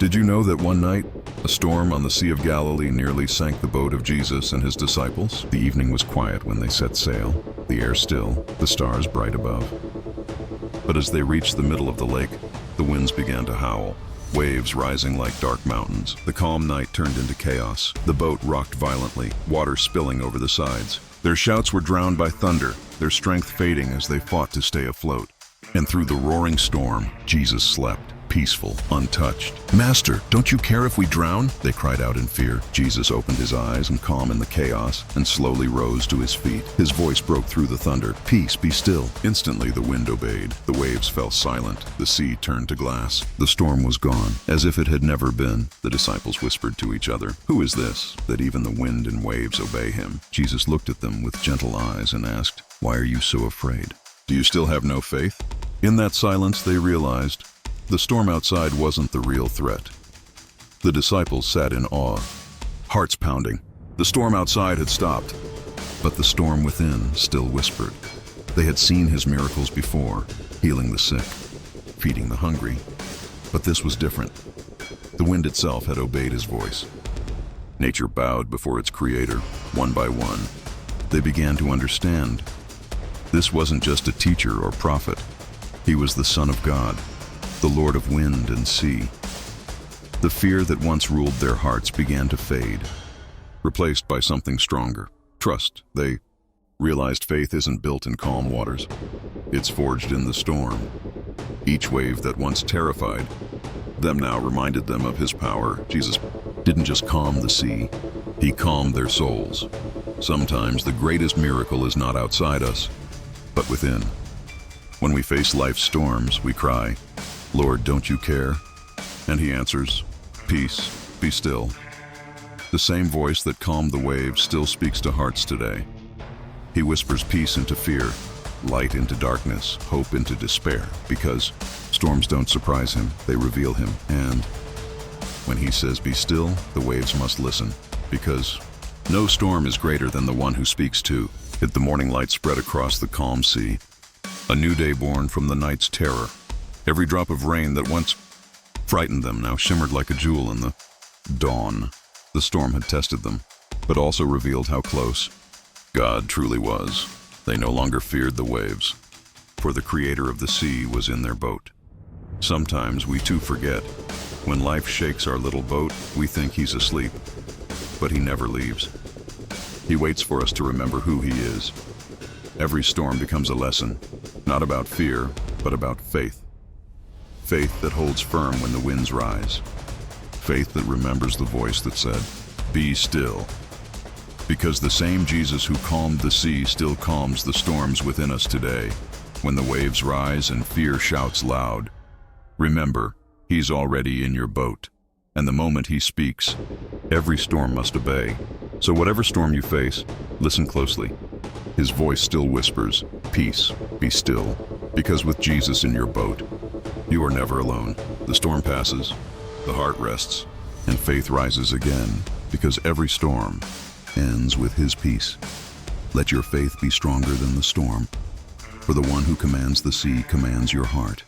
Did you know that one night, a storm on the Sea of Galilee nearly sank the boat of Jesus and his disciples? The evening was quiet when they set sail, the air still, the stars bright above. But as they reached the middle of the lake, the winds began to howl, waves rising like dark mountains. The calm night turned into chaos. The boat rocked violently, water spilling over the sides. Their shouts were drowned by thunder, their strength fading as they fought to stay afloat. And through the roaring storm, Jesus slept, peaceful, untouched. "Master, don't you care if we drown?" they cried out in fear. Jesus opened his eyes and calm in the chaos and slowly rose to his feet. His voice broke through the thunder. "Peace, be still." Instantly the wind obeyed. The waves fell silent. The sea turned to glass. The storm was gone, as if it had never been. The disciples whispered to each other, "Who is this, that even the wind and waves obey him?" Jesus looked at them with gentle eyes and asked, "Why are you so afraid? Do you still have no faith?" In that silence they realized the storm outside wasn't the real threat. The disciples sat in awe, hearts pounding. The storm outside had stopped, but the storm within still whispered. They had seen his miracles before, healing the sick, feeding the hungry. But this was different. The wind itself had obeyed his voice. Nature bowed before its creator, one by one. They began to understand. This wasn't just a teacher or prophet. He was the Son of God, the Lord of wind and sea. The fear that once ruled their hearts began to fade, replaced by something stronger. Trust. They realized faith isn't built in calm waters. It's forged in the storm. Each wave that once terrified them now reminded them of his power. Jesus didn't just calm the sea, he calmed their souls. Sometimes the greatest miracle is not outside us, but within. When we face life's storms, we cry, "Lord, don't you care?" And he answers, "Peace, be still." The same voice that calmed the waves still speaks to hearts today. He whispers peace into fear, light into darkness, hope into despair, because storms don't surprise him, they reveal him. And when he says be still, the waves must listen, because no storm is greater than the one who speaks to it. The morning light spread across the calm sea, a new day born from the night's terror. Every drop of rain that once frightened them now shimmered like a jewel in the dawn. The storm had tested them, but also revealed how close God truly was. They no longer feared the waves, for the creator of the sea was in their boat. Sometimes we too forget. When life shakes our little boat, we think he's asleep, but he never leaves. He waits for us to remember who he is. Every storm becomes a lesson, not about fear, but about faith. Faith that holds firm when the winds rise. Faith that remembers the voice that said, "Be still." Because the same Jesus who calmed the sea still calms the storms within us today. When the waves rise and fear shouts loud, remember, he's already in your boat. And the moment he speaks, every storm must obey. So whatever storm you face, listen closely. His voice still whispers, "Peace, be still." Because with Jesus in your boat, you are never alone. The storm passes, the heart rests, and faith rises again, because every storm ends with his peace. Let your faith be stronger than the storm, for the one who commands the sea commands your heart.